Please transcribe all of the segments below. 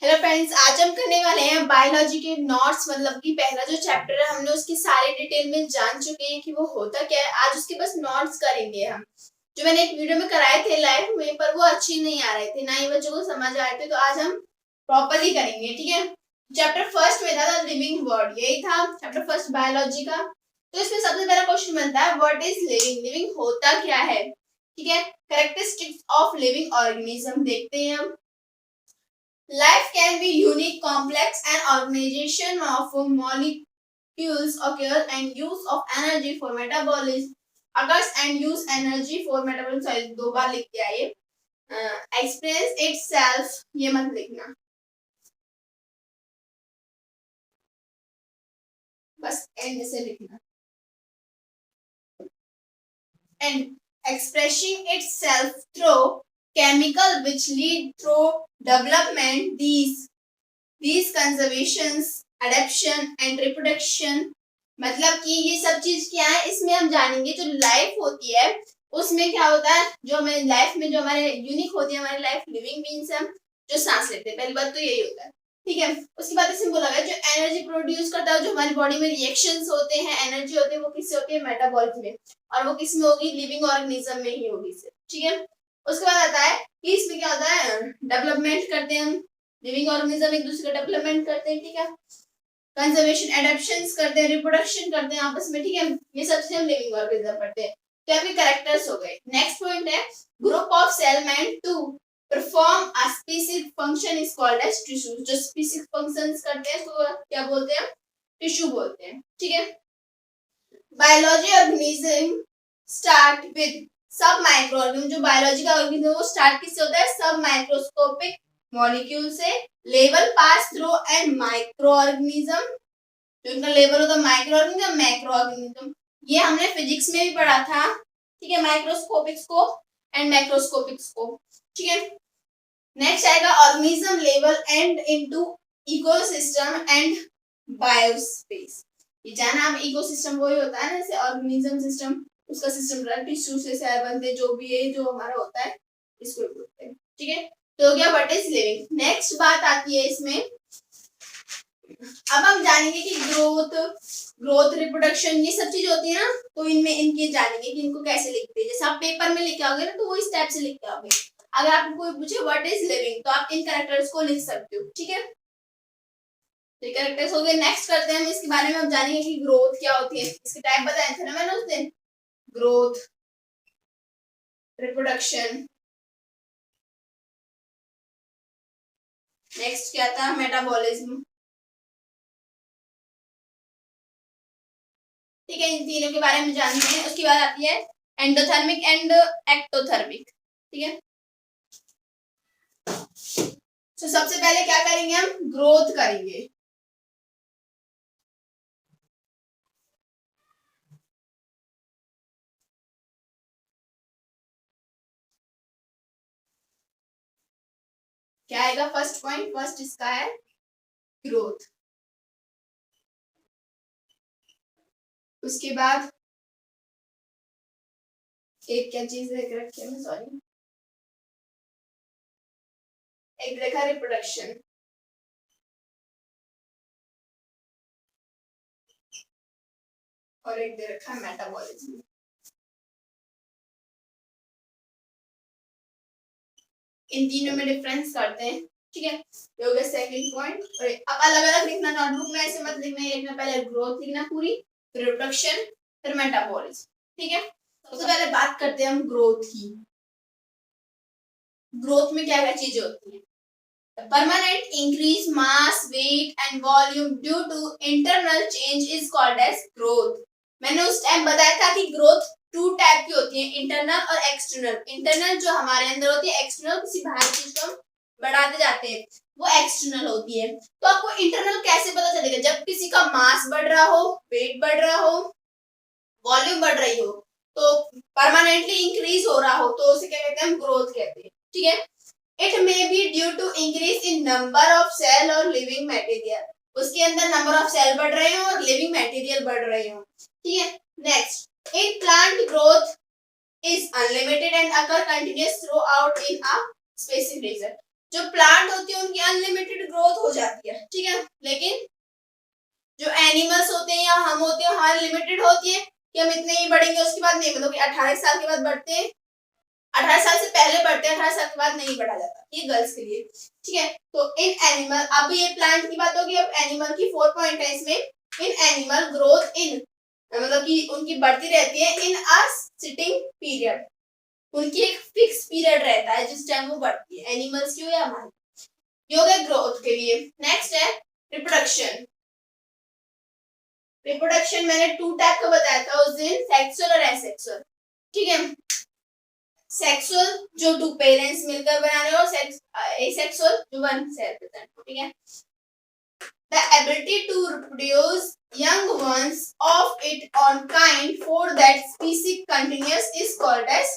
Hello friends, आज हम करने वाले हैं बायोलॉजी के नॉट्स। मतलब कि पहला जो चैप्टर है हमने उसकी सारी डिटेल में जान चुके हैं कि वो होता क्या है। आज उसके बस नॉट्स करेंगे हम, जो मैंने एक वीडियो में कराए थे लाइव में, पर वो अच्छे नहीं आ रहे थे, ना ही बच्चों को समझ आ रहे थे। तो आज हम प्रॉपरली करेंगे, ठीक है। चैप्टर फर्स्ट में था लिविंग वर्ड, यही था चैप्टर फर्स्ट बायोलॉजी का। तो इसमें सबसे पहला क्वेश्चन बनता है व्हाट इज लिविंग। लिविंग होता क्या है, ठीक है। कैरेक्टरिस्टिक्स ऑफ लिविंग ऑर्गेनिज्म देखते हैं हम। Life can be unique, complex, and organization of molecules occur and use of energy for metabolism occurs and use energy for metabolism. Sorry, दो बार लिख के आइए। Experience itself ये मत लिखना, बस एंड से लिखना। And expressing itself through chemical which lead through development. These conservations, adaptation and reproduction, मतलब कि ये सब चीज क्या है, इसमें हम जानेंगे। जो लाइफ होती है उसमें क्या होता है, जो हमारे लाइफ में जो हमारे यूनिक होती है हमारी लाइफ, लिविंग बीइंग्स हम जो सांस लेते हैं, पहली बात तो यही होता है, ठीक है। उसके बाद इसमें बोला गया जो एनर्जी प्रोड्यूस करता है, जो हमारी बॉडी में रिएक्शंस होते हैं, एनर्जी होती है, वो किससे होती है, मेटाबॉलिज्म में। और वो किस में होगी, लिविंग ऑर्गेनिज्म में ही होगी, ठीक है। उसके बाद आता है कि इसमें क्या होता है, डेवलपमेंट करते हैं हम, लिविंग ऑर्गेनिज्म एक दूसरे का डेवलपमेंट करते हैं, ठीक है। कंजर्वेशन, एडेप्शंस करते हैं, रिप्रोडक्शन करते हैं आपस में, ठीक है। ये सब चीजें हम लिविंग ऑर्गेनिज्म पढ़ते हैं। तो आपके कैरेक्टर्स हो गए। नेक्स्ट पॉइंट है group of cell meant to perform a specific function is called as tissue. जो स्पेसिफिक फंक्शंस करते हैं तो क्या बोलते हैं, टिश्यू बोलते हैं, ठीक है। बायोलॉजी ऑर्गेनिज्म स्टार्ट विद सब माइक्रो ऑर्गेनिज्म। जो बायोलॉजी का ऑर्गेनिज्म वो स्टार्ट किससे होता है, सब माइक्रोस्कोपिक मॉलिक्यूल से। Level pass through and micro organism, जो इनका लेवल होता है माइक्रो ऑर्गेनिज्म, मैक्रो ऑर्गेनिज्म। ये हमने फिजिक्स में भी पढ़ा था, ठीक है, microscopic scope and macroscopic scope, ठीक है। नेक्स्ट आएगा organism level and into ecosystem and biosphere. ये जाना हम, इकोसिस्टम वही होता है ना, जैसे ऑर्गेनिज्म सिस्टम, उसका सिस्टम टिश्यू से सेल बनते, जो भी है जो हमारा होता है इसको बोलते हैं, ठीक है। तो क्या व्हाट इज लिविंग। नेक्स्ट बात आती है इसमें, अब हम जानेंगे कि ग्रोथ रिप्रोडक्शन ये सब चीज होती है ना, तो इनमें इनके जानेंगे कि इनको कैसे लिखते हैं। जैसे आप पेपर में लिख के आओगे ना, तो वो इस टाइप से लिख के आओगे। अगर आपको कोई पूछे व्हाट इज लिविंग, तो आप इन कैरेक्टर्स को लिख सकते हो, ठीक है। तो ये कैरेक्टर्स हो गए। नेक्स्ट करते हैं हम इसके बारे में, हम जानेंगे कि ग्रोथ क्या होती है। इसके टाइप बताए थे ना मैंने उस दिन, ग्रोथ, रिप्रोडक्शन, नेक्स्ट क्या था, मेटाबॉलिज्म, ठीक है। इन तीनों के बारे में जानते हैं। उसके बाद आती है एंडोथर्मिक एंड एक्टोथर्मिक, ठीक है। तो सबसे पहले क्या करेंगे, हम ग्रोथ करेंगे। क्या आएगा फर्स्ट पॉइंट, फर्स्ट इसका है ग्रोथ। उसके बाद एक क्या चीज देख रखी है, सॉरी, एक देखा रिप्रोडक्शन, और एक दे रखा है मेटाबॉलिज्म। इन तीनों में डिफरेंस करते हैं, ठीक है। ये हो गया सेकंड पॉइंट। अब अलग अलग लिखना, नोटबुक में ऐसे मत लिखना, ये लिखना पहले ग्रोथ लिखना पूरी, फिर रिप्रोडक्शन, फिर मेटाबॉलिज्म, ठीक है। सबसे पहले बात करते हैं हम ग्रोथ की। ग्रोथ में क्या क्या चीजें होती है, permanent increase mass, weight and volume due to internal change is called as growth। मैंने उस टाइम बताया था कि ग्रोथ टू टाइप की होती है, इंटरनल और एक्सटर्नल। इंटरनल जो हमारे अंदर होती है, एक्सटर्नल किसी बाहरी चीज को हम बढ़ाते जाते हैं, वो एक्सटर्नल होती है। तो आपको इंटरनल कैसे पता चलेगा, जब किसी का मास बढ़ रहा हो, वेट बढ़ रहा हो, वॉल्यूम बढ़ रही हो, तो परमानेंटली इंक्रीज हो रहा हो, तो उसे क्या कहते हैं, हम ग्रोथ कहते हैं, ठीक है। It may be due to increase in number of cell और living material। उसके अंदर नंबर ऑफ सेल बढ़ रहे हो और लिविंग मटेरियल बढ़ रहे हो, ठीक है। Next, in plant growth is unlimited and occur continuous throughout in a specific region. जो प्लांट होती है उनकी अनलिमिटेड ग्रोथ हो जाती है, ठीक है, लेकिन जो एनिमल्स होते हैं या हम होते हैं हमारी लिमिटेड होती है कि हम इतने ही बढ़ेंगे, उसके बाद नहीं, मतलब कि 18 साल के बाद बढ़ते हैं, 18 साल से पहले बढ़ते हैं, 18 साल के बाद नहीं बढ़ा जाता, ये गर्ल्स के लिए, ठीक है। तो इन एनिमल, अब ये प्लांट की बात होगी, अब एनिमल की 4 पॉइंट है इसमें, इन एनिमल ग्रोथ इन, मतलब कि उनकी बढ़ती रहती है इन अ सिटिंग पीरियड, उनकी एक फिक्स पीरियड रहता है जिस टाइम वो बढ़ती है, एनिमल्स की हो या हमारी, ये हो गया ग्रोथ के लिए। नेक्स्ट है रिप्रोडक्शन। रिप्रोडक्शन मैंने 2 टाइप का बताया था उस दिन, सेक्सुअल और एसेक्सुअल, ठीक है। सेक्सुअल जो 2 पेरेंट्स मिलकर बना रहे हो, एसेक्सुअल जो 1 से रिप्रेजेंट, ठीक है। The ability to reproduce young ones of its own kind for that species continuous is called as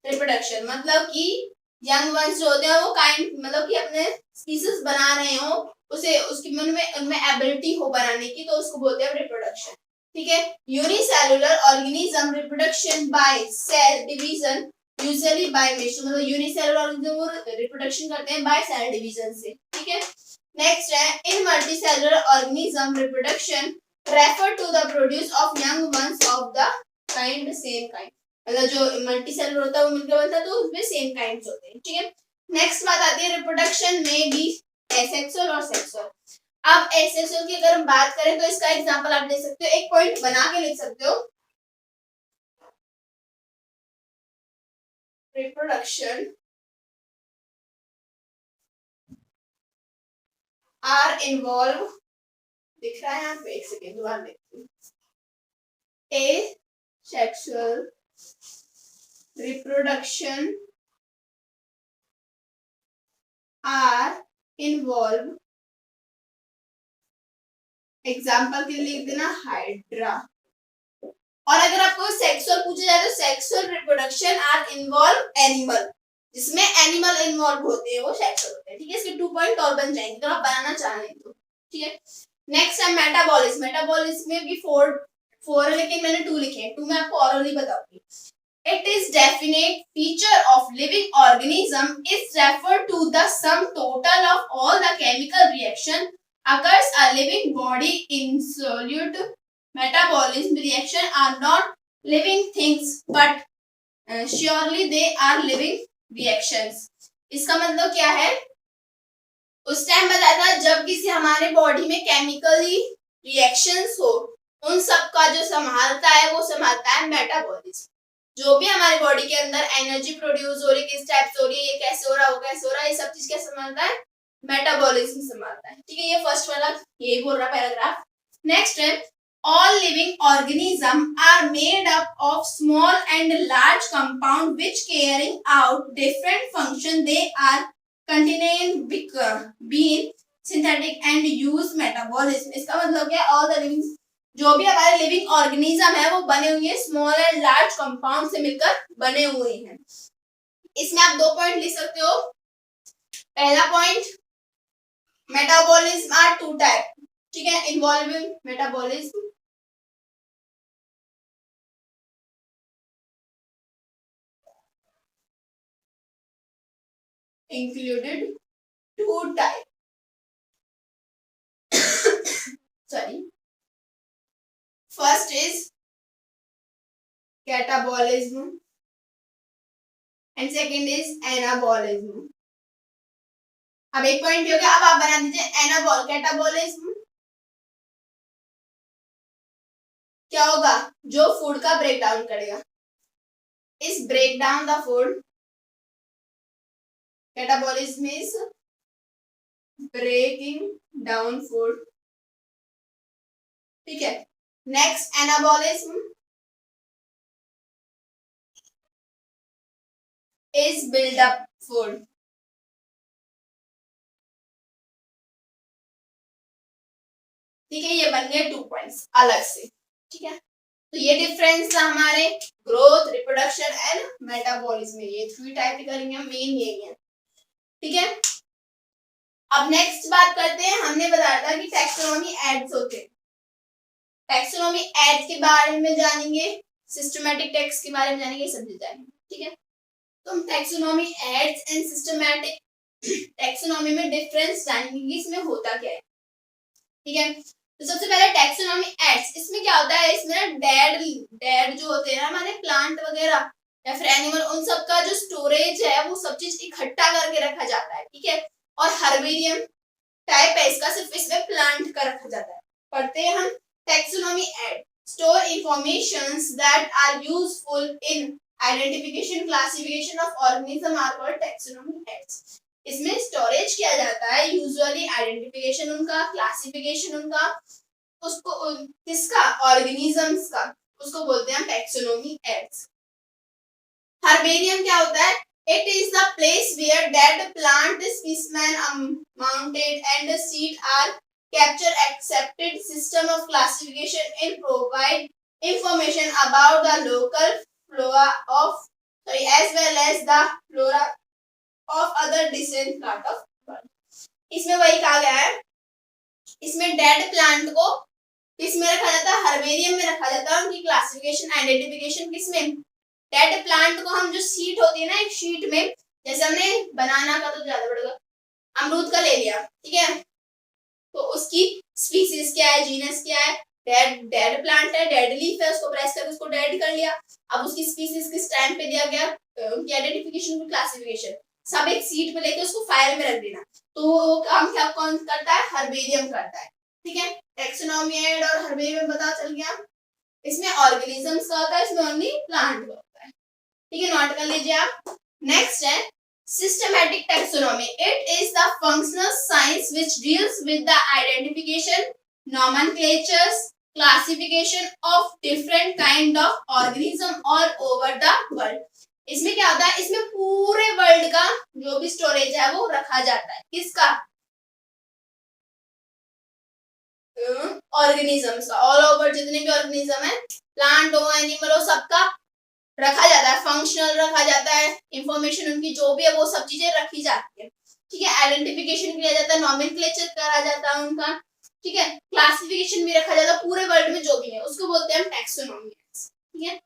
reproduction। मतलब कि यंग वंस जो होते हैं वो काइंड, मतलब कि अपने स्पीसीज बना रहे हो, उसे उसकी उनमें एबिलिटी हो बनाने की, तो उसको बोलते हैं रिप्रोडक्शन, ठीक है। Unicellular organism reproduction by cell division usually by fission, मतलब यूनिसेलुलर ऑर्गेनिज्म वो रिप्रोडक्शन करते हैं बाय सेल डिवीजन से, ठीक है। नेक्स्ट है in multicellular organism reproduction refer to the produce of young ones of the kind same kind, मतलब जो मल्टी सेलुलर होता है वो मिलकर बनता है तो उसमें सेम काइंड्स होते हैं, ठीक है। नेक्स्ट बात आती है रिप्रोडक्शन में भी एसेक्सुअल और सेक्सुअल। अब एसेक्सुअल की अगर हम बात करें तो इसका एग्जांपल आप ले सकते हो, एक पॉइंट बना के लिख सकते हो, रिप्रोडक्शन आर इन्वॉल्व, दिख रहा है यहाँ पे, एक सेकेंड दोबारा देखते हैं, asexual reproduction are involved, example के लिए लिख देना हाइड्रा। और अगर आपको सेक्सुअल पूछा जाए तो sexual reproduction are involve animal, जिसमें एनिमल इन्वॉल्व होते हैं वो सेक्सुअल होते हैं, ठीक है। इसके 2 पॉइंट और बन जाएंगे तो आप बनाना चाह रहे हैं तो, ठीक है। नेक्स्ट है मेटाबॉलिज्म। मेटाबॉलिज्म में भी 4 है लेकिन मैंने 2 लिखे हैं, 2 मैं आपको ऑरली बताऊंगी। It is definite feature of living organism is referred to the sum total of all the chemical reaction occurs a living body in solute metabolism reaction are not living things but surely they are living reactions। इसका मतलब क्या है, उस time बताया था जब किसी हमारे बॉडी में केमिकली रिएक्शंस हो, उन सब का जो संभालता है वो संभालता है मेटाबॉलिज्म। जो भी हमारी बॉडी के अंदर एनर्जी प्रोड्यूस हो रही है, किस टाइप से हो रही है, ये कैसे हो रहा है, वो कैसे हो रहा है, ये सब चीज क्या संभालता है, मेटाबॉलिज्म संभालता है, ठीक है। ये फर्स्ट वाला यही बोल रहा पैराग्राफ। नेक्स्ट है all living organism are made up of small and large compound which carrying out different function, they are contained being synthetic and use metabolism। इसका मतलब क्या है, all the living, जो भी हमारे लिविंग ऑर्गेनिज्म है वो बने हुए हैं स्मॉल एंड लार्ज कंपाउंड से मिलकर बने हुए हैं। इसमें आप 2 पॉइंट लिख सकते हो। पहला पॉइंट, मेटाबॉलिज्म आर 2 टाइप, ठीक है, involving metabolism included 2 type sorry, first is catabolism and second is anabolism। अब एक पॉइंट हो गया, अब आप बना दीजिए कैटाबॉलिज्म क्या होगा, जो फूड का ब्रेक डाउन करेगा, इस break down the food, catabolism is breaking down food, ठीक है। Next anabolism is build up food, ठीक है। ये बन गए 2 पॉइंट्स अलग से, ठीक है। तो ये डिफरेंस था हमारे ग्रोथ, रिप्रोडक्शन एंड मेटाबॉलिज्म में, ये 3 टाइप करेंगे, मेन यही है, ठीक है। अब नेक्स्ट बात करते हैं, हमने बताया था कि टैक्सोनॉमी एड्स होते हैं, टैक्सोनॉमी एड्स के बारे में जानेंगे, सिस्टमैटिक टैक्स के बारे में जानेंगे, सब जानेंगे, ठीक है। तो हम taxonomy aids and systematic taxonomy में डिफरेंस जानेंगे कि इसमें होता क्या है, ठीक है। तो सबसे पहले टैक्सोनॉमी एड्स, इसमें क्या होता है, इसमें ना डेड जो होते हैं ना हमारे प्लांट वगैरह या फिर एनिमल, उन सब का जो स्टोरेज है वो सब चीज इकट्ठा करके रखा जाता है, ठीक है। और हर्बेरियम टाइप है इसका, सिर्फ इसमें प्लांट का रखा जाता है। पढ़ते हैं हम taxonomy aid, store informations that are useful in identification classification of organism are called taxonomy aids. इसमें स्टोरेज किया जाता है यूजुअली आइडेंटिफिकेशन उनका, क्लासिफिकेशन उनका, उसको किसका, ऑर्गेनिजम्स का, उसको बोलते हैं हम टैक्सोनॉमी एड्स। हर्बेरियम क्या होता है, it is the place where dead plant specimen mounted and the seed are captured, accepted system of classification and provide information about the local flora of as well as the flora of other distant part of world। इसमें वही कहा गया है, इसमें dead plant को किसमें रखा जाता है, हर्बेरियम में रखा जाता है। उनकी क्लासिफिकेशन आइडेंटिफिकेशन किसमें, डेड प्लांट को हम जो शीट होती है ना एक शीट में, जैसे हमने बनाना का तो ज्यादा पड़ेगा, अमरूद का ले लिया, ठीक है, तो उसकी स्पीसीज क्या है, जीनस क्या है, डेड प्लांट है, डेड लीफ है, उसको प्रेस करके उसको डेड कर लिया। अब उसकी स्पीसीज किस टाइम पे दिया गया, उनकी आइडेंटिफिकेशन की क्लासिफिकेशन सब एक सीट पे लेके उसको फाइल में रख देना, तो वो काम क्या कौन करता है, हर्बेरियम करता है, ठीक है। टैक्सोनॉमी एड और हर्बेरियम पता चल गया। इसमें ऑर्गेनिजम्स का होता है, इसमें ओनली प्लांट का होता है, ठीक है, नोट कर लीजिए आप। नेक्स्ट है systematic taxonomy, it is the functional science which deals with the identification, nomenclatures, classification of different kind of organism all over the world। इसमें क्या होता है, इसमें पूरे वर्ल्ड का जो भी स्टोरेज है वो रखा जाता है, किसका, ऑर्गेनिजम्स का, ऑल ओवर जितने भी ऑर्गेनिज्म है, प्लांट हो एनिमल हो, सबका रखा जाता है, फंक्शनल रखा जाता है, इंफॉर्मेशन उनकी जो भी है वो सब चीजें रखी जाती है, ठीक है। आइडेंटिफिकेशन किया जाता है, नॉमेनक्लेचर करा जाता है उनका, ठीक है, क्लासिफिकेशन भी रखा जाता है, पूरे वर्ल्ड में जो भी है उसको बोलते हैं हम टैक्सोनॉमी, ठीक है।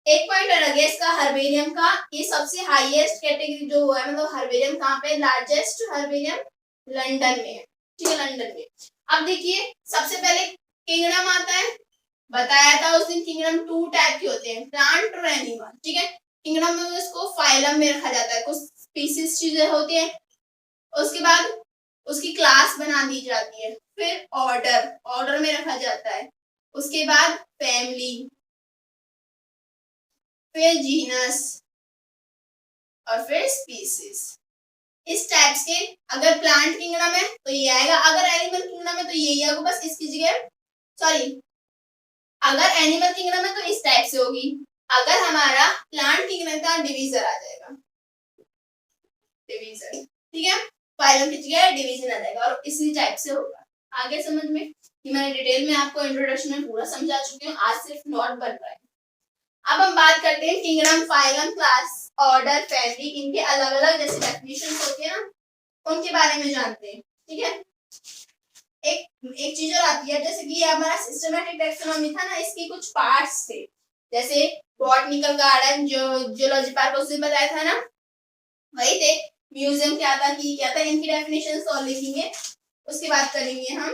एक पॉइंट अलग है इसका हर्बेरियम का, ये सबसे हाईएस्ट कैटेगरी जो हुआ है, मतलब हर्बेरियम कहाँ पे, लार्जेस्ट हर्बेरियम लंदन में है, ठीक है, लंदन में। अब देखिए सबसे पहले किंगडम आता है, बताया था उस दिन किंगडम 2 टाइप के होते हैं, प्लांट और एनिमल, ठीक है। किंगडम में उसको फाइलम में रखा जाता है, कुछ स्पीसीज चीजें होती है, उसके बाद उसकी क्लास बना दी जाती है, फिर ऑर्डर में रखा जाता है, उसके बाद फैमिली, फिर जीनस और फिर स्पीसीज। इस टाइप्स के अगर प्लांट किंगडम है तो ये आएगा, अगर एनिमल किंगडम है तो यही आएगा, बस इसकी जगह सॉरी, अगर एनिमल किंगडम है तो इस टाइप से होगी, अगर हमारा प्लांट किंगडम का डिवीजन आ जाएगा, डिवीजन, ठीक है, फाइलम की जगह डिवीजन आ जाएगा और इसी टाइप से होगा। आगे समझ में, कि मैंने डिटेल में आपको इंट्रोडक्शन में पूरा समझा चुकी हूँ, आज सिर्फ नोट बन रहा है। अब हम बात करते हैं kingdom, phylum, class, order, family, इनके अलग अलग जैसे डेफिनेशंस होती है ना, उनके बारे में जानते हैं, ठीक है। एक चीज और आती है, जैसे कि हमारा सिस्टमैटिक टैक्सोनॉमी था ना, इसके कुछ पार्ट्स थे, जैसे बॉटनिकल गार्डन, जो जूलॉजी पार्क उस दिन बताया था ना, वही थे। म्यूजियम क्या था, की क्या था, इनकी डेफिनेशंस और लिखेंगे, उसके बाद करेंगे हम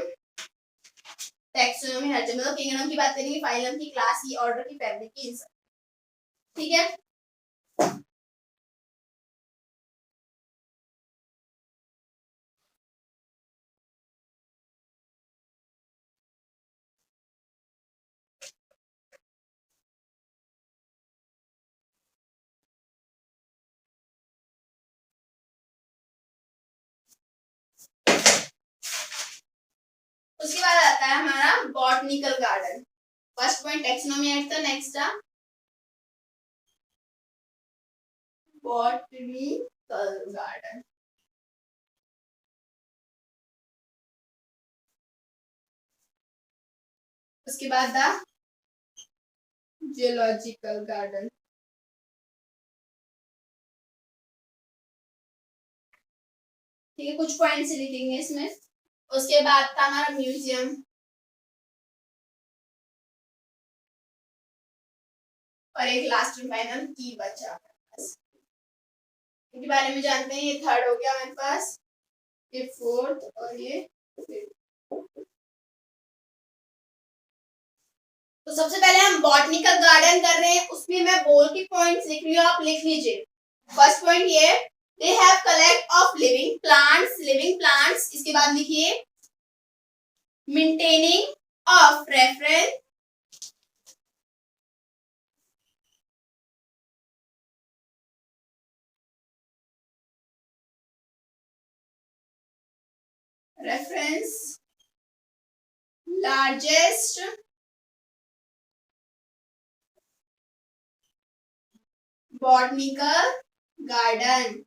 टैक्सोनॉमी, हर मतलब किंगडम की बात करेंगे, फाइलम की, क्लास की, ऑर्डर की, फैमिली की, ठीक है। उसके बाद आता है हमारा botanical garden, first point taxonomy aid था, नेक्स्ट था बॉटनिकल गार्डन। उसके बाद था जियोलॉजिकल गार्डन, ठीक है, कुछ पॉइंट्स लिखेंगे इसमें। उसके बाद था हमारा म्यूजियम, और एक लास्ट एंड फाइनल की बचा, इनके बारे में जानते हैं। ये थर्ड हो गया हमारे पास, ये फोर्थ और ये फिफ्थ। तो सबसे पहले हम बॉटनिकल गार्डन कर रहे हैं, उसमें मैं बोल के पॉइंट्स लिख रही हूँ, आप लिख लीजिए। फर्स्ट पॉइंट ये, they have collect of living plants. इसके बाद लिखिए maintaining of reference largest botanical garden.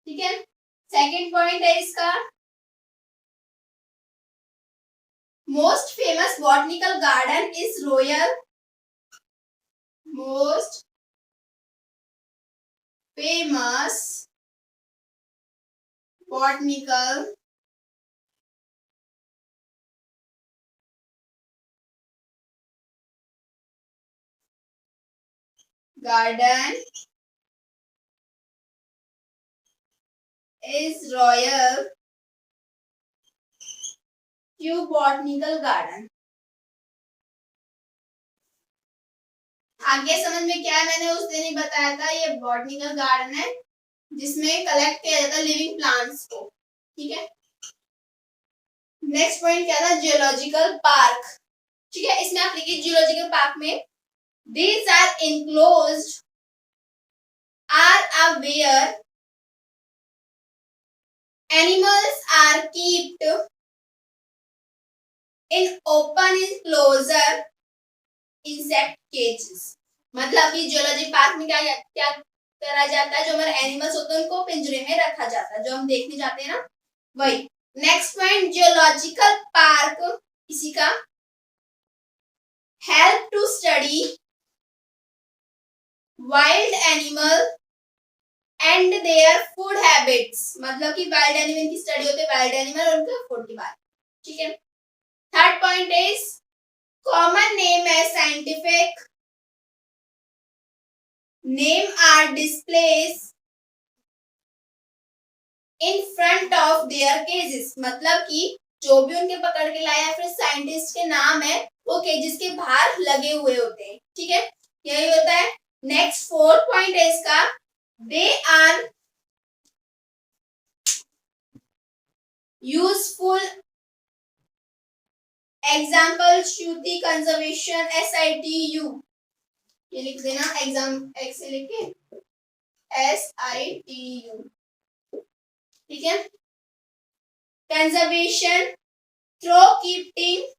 ठीक है, सेकंड पॉइंट है इसका, most famous botanical garden is royal, most famous botanical garden is royal Q botanical garden. आगे समझ में क्या है, मैंने उस दिन ही बताया था, ये बॉटनिकल गार्डन है जिसमें कलेक्ट किया जाता है लिविंग प्लांट्स को। ठीक है, नेक्स्ट पॉइंट क्या था, जियोलॉजिकल पार्क। ठीक है, इसमें आप लिखिए जियोलॉजिकल पार्क में these are enclosed are a where animals are kept in open enclosure insect cages। मतलब कि जियोलॉजी पार्क में क्या क्या करा जाता है, जो हमारे एनिमल्स होते हैं उनको पिंजरे में रखा जाता है, जो हम देखने जाते हैं ना वही। नेक्स्ट पॉइंट, जियोलॉजिकल पार्क इसी का, help to study wild animal and their food habits. मतलब कि वाइल्ड एनिमल की स्टडी होती है, वाइल्ड एनिमल और उनके फूड की बात। ठीक है, third point is common name है scientific name are displace in front of their cages. मतलब कि जो भी उनके पकड़ के लाया है, फिर साइंटिस्ट के नाम है वो केजेस के बाहर लगे हुए होते हैं। ठीक है, यही होता है। नेक्स्ट फोर्थ पॉइंट है इसका, दे आर यूजफुल एग्जाम्पल श्रुति कंजर्वेशन SITU। ये लिख देना, एग्जाम एक से लिखे SITU। ठीक है, conservation through keeping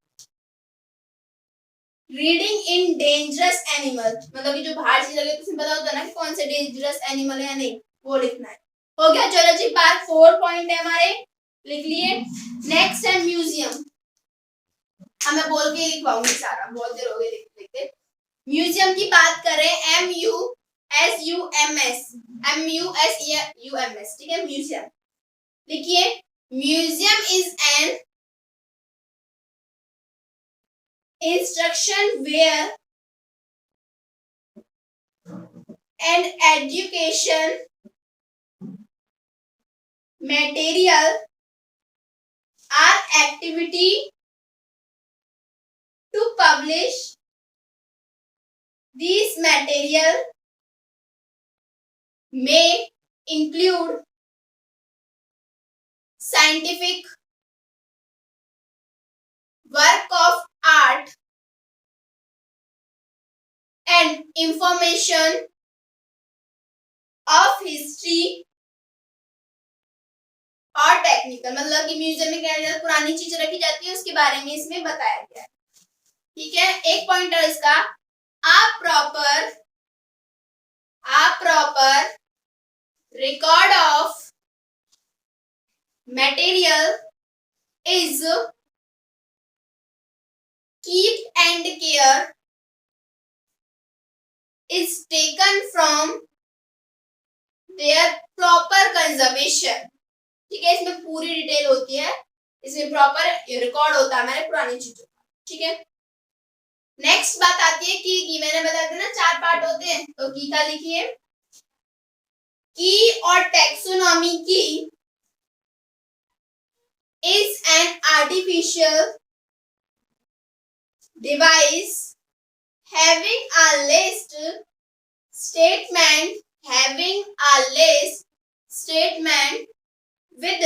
reading in dangerous animal. मतलब कि जो बाहर से लगे तो पता होता है ना कि कौन से डेंजरस एनिमल है या नहीं, वो लिखना है। हो गया जियोलॉजी पार्ट, 4 पॉइंट है हमारे, लिख लिए। नेक्स्ट है म्यूजियम। मैं बोल के लिखवाऊंगी सारा, बहुत देर हो गई लिखते लिखते। म्यूजियम की बात करें, MUSEUMS। ठीक है, म्यूजियम लिखिए, museum is an instruction where and education material or activity to publish these material may include scientific work of art and information of history और टेक्निकल। मतलब कि म्यूजियम में क्या जाता है, पुरानी चीज रखी जाती है, उसके बारे में इसमें बताया गया है। ठीक है, एक पॉइंट है इसका, a proper record of material is keep and care is taken from their proper conservation. ठीक है, इसमें पूरी डिटेल होती है, इसमें प्रॉपर रिकॉर्ड होता है हमारे पुरानी चीजों का। ठीक है, नेक्स्ट बात आती है की मैंने बताया था ना 4 पार्ट होते हैं, तो की का लिखिए। की और टैक्सोनॉमी की is an artificial device having a list statement with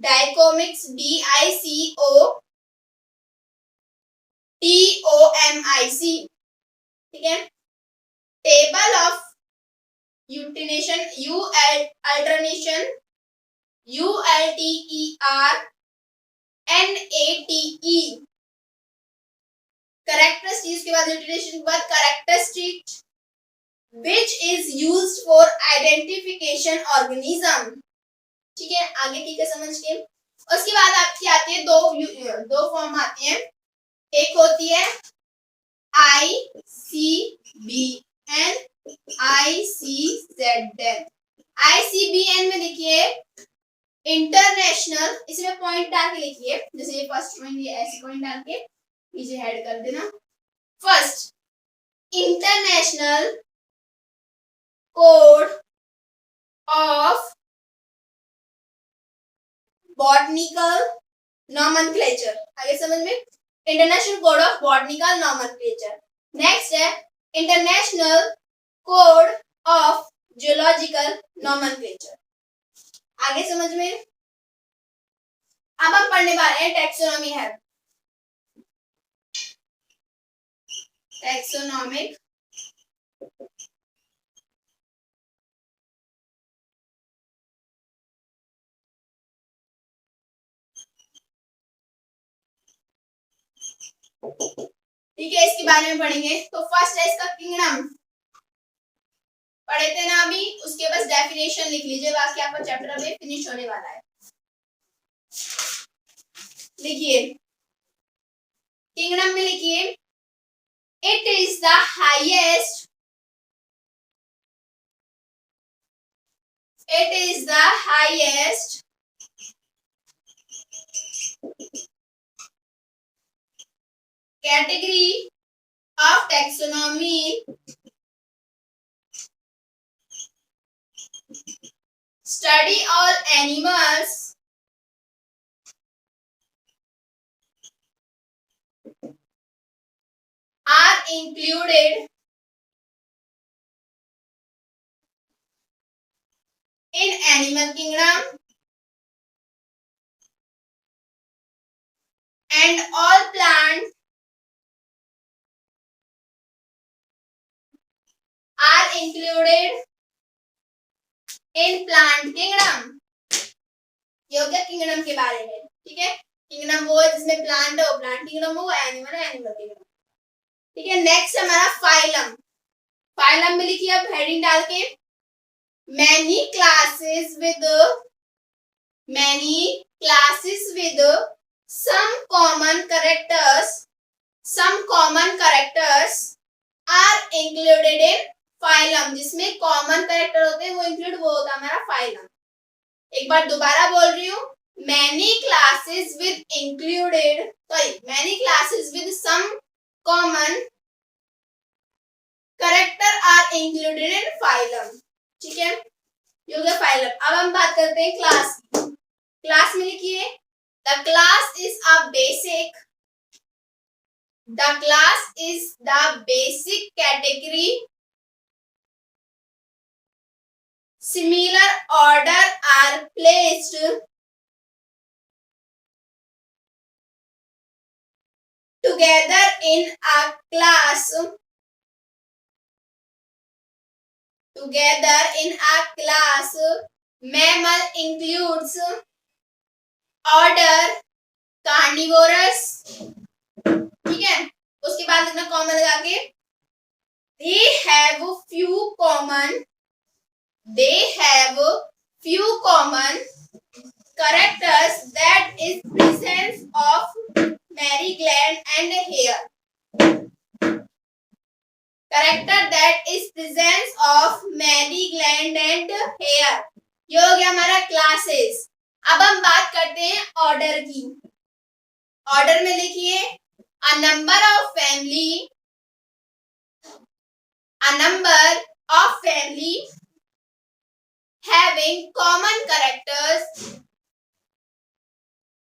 dichotomics DICOTOMIC, ठीक है। टेबल ऑफ यूटिनेशन अल्टरनेशन ULTERNATE, कैरेक्टरिस्टिक्स के बाद यूटिनेशन के बाद characteristic which is used for identification organism, ठीक है। आगे की समझ के उसके बाद आपकी आती है दो फॉर्म आती हैं। एक होती है ICBN, ICZN। ICBN में लिखिए इंटरनेशनल, इसमें पॉइंट डाल के लिखिए, जैसे ये फर्स्ट पॉइंट, ये ऐसे पॉइंट डाल के नीचे हेड कर देना। First, international code of botanical nomenclature. आगे समझ में, international code of botanical nomenclature. Next है international code of geological nomenclature. आगे समझ में। अब हम पढ़ने वाले हैं टैक्सोनॉमी है, टैक्सोनॉमिक ठीक है, इसके बारे में पढ़ेंगे। तो फर्स्ट है इसका किंगडम, पढ़े थे ना अभी, उसके बस डेफिनेशन लिख लीजिए, बाकी आपका चैप्टर अभी फिनिश होने वाला है। लिखिए किंगडम में, लिखिए it is the highest, it is the highest category of taxonomy study all animals are included in animal kingdom and all plants are included in plant kingdom। ये हो गया किंगडम के बारे में, ठीक है। किंगडम वो है जिसमें प्लांट हो, प्लांट किंगडम हो, एनिमल है, एनिमल किंगडम, ठीक है। नेक्स्ट हमारा फाइलम। फाइलम में लिखिए अब हेडिंग डाल के, many classes with some common characters are included in phylum। जिसमें कॉमन कैरेक्टर होते हैं वो इंक्लूड, वो होता है हमारा फाइलम। एक बार दोबारा बोल रही हूँ, many classes with some common character are included in phylum, ठीक है। ये हो गया फाइलम। अब हम बात करते हैं क्लास की। क्लास में लिखिए the class is the basic category, similar order are placed together in a class, mammal includes order carnivorous, ठीक है। उसके बाद लिखना कॉमन लगा के, they have few common characters, that is presence of mammary gland and hair, ये हो गया हमारा क्लासेस। अब हम बात करते हैं ऑर्डर की। ऑर्डर में लिखिए A number of family having common characters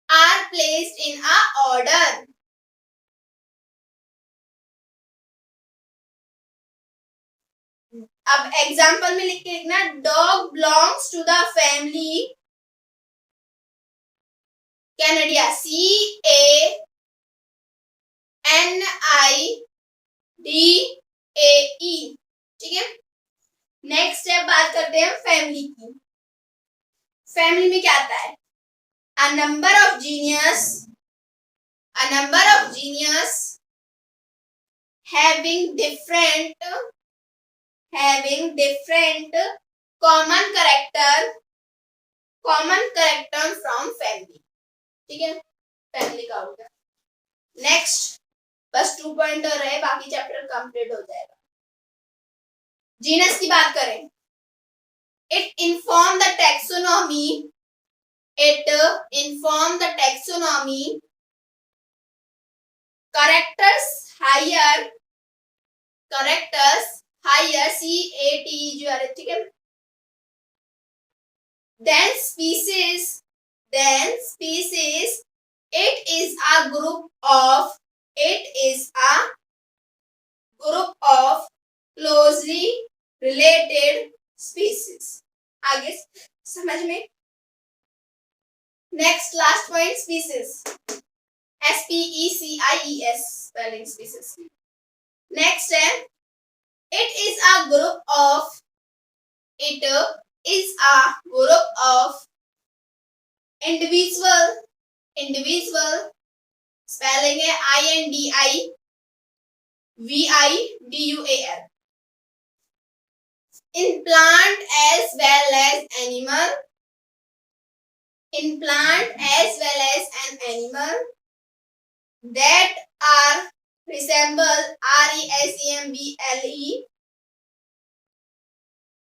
are placed in a order. अब एग्जाम्पल में लिख के लिखना, dog belongs to the family Canidae, CANIDAE, ठीक है। नेक्स्ट स्टेप बात करते हैं फैमिली की। फैमिली में क्या आता है? A number of genius having different common character from family, ठीक है, फैमिली का हो गया। नेक्स्ट बस 2 पॉइंट और रहे, बाकी चैप्टर कंप्लीट हो जाएगा। जीनस की बात करें, it inform the taxonomy characters higher CATE, ठीक है। then species it is a group of closely related species। आगे समझ में। Next last point, species, SPECIES spelling species. Next है, it is a group of individual spelling है INDIVIDUAL, in plant as well as an animal that are resemble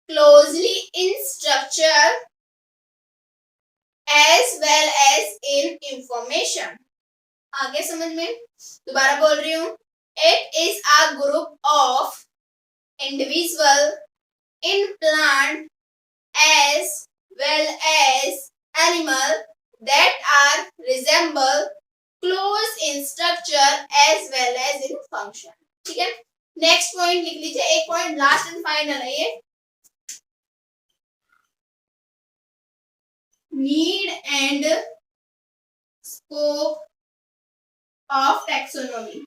closely in structure as well as in information। आगे समझ में, दोबारा बोल रही हूँ, it is a group of individual in plant as well as animal that are resemble close in structure as well as in function, ठीक है। Next point लिख लीजिए, एक पॉइंट लास्ट एंड फाइनल है ये, need and scope of taxonomy.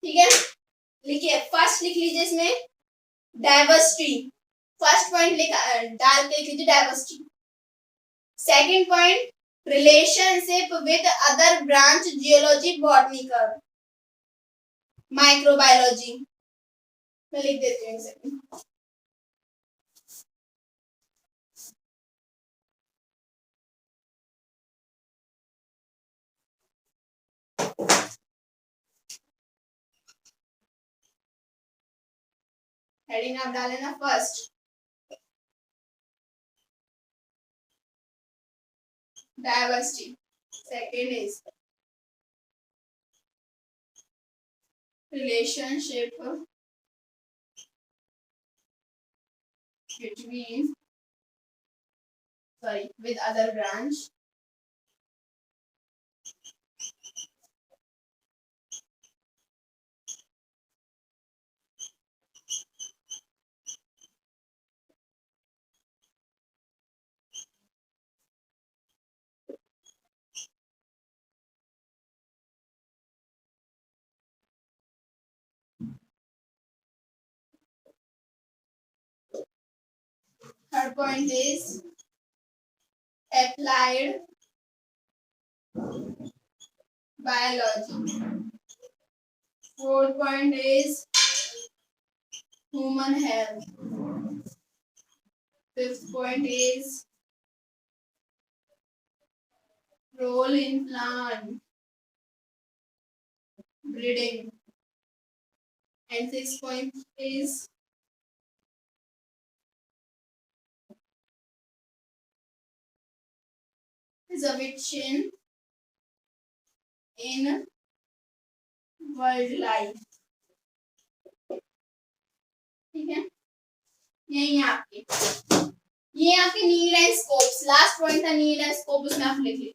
ठीक है, लिखिए, फर्स्ट लिख लीजिए इसमें डाइवर्सिटी, फर्स्ट पॉइंट डाल के लिख लीजिए diversity. Second point, relationship with other branch, geology, botany, microbiology. मैं लिख देती हूँ। हेडिंग आप डालें ना, first diversity, second is relationship between with other branch, third point is applied biology, fourth point is human health, fifth point is role in plant breeding, and sixth point is conservation in world life. ठीक है, ये आपके need and scopes, last point था need and scope, उसमें आप लिख लीजिए।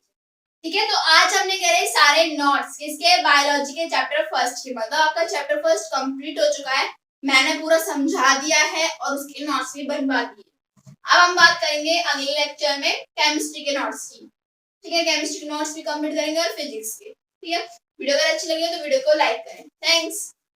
ठीक है, तो आज हमने करे सारे नोट्स किसके, बायोलॉजी के चैप्टर फर्स्ट के। मतलब आपका चैप्टर फर्स्ट कंप्लीट हो चुका है, मैंने पूरा समझा दिया है और उसके नोट्स भी बनवा दिए। अब हम बात करेंगे अगले लेक्चर में केमिस्ट्री के नोट्स की। ठीक है, केमिस्ट्री के नोट्स भी कंप्लीट करेंगे और फिजिक्स के। ठीक है, वीडियो अगर अच्छी लगी हो तो वीडियो को लाइक करें। थैंक्स।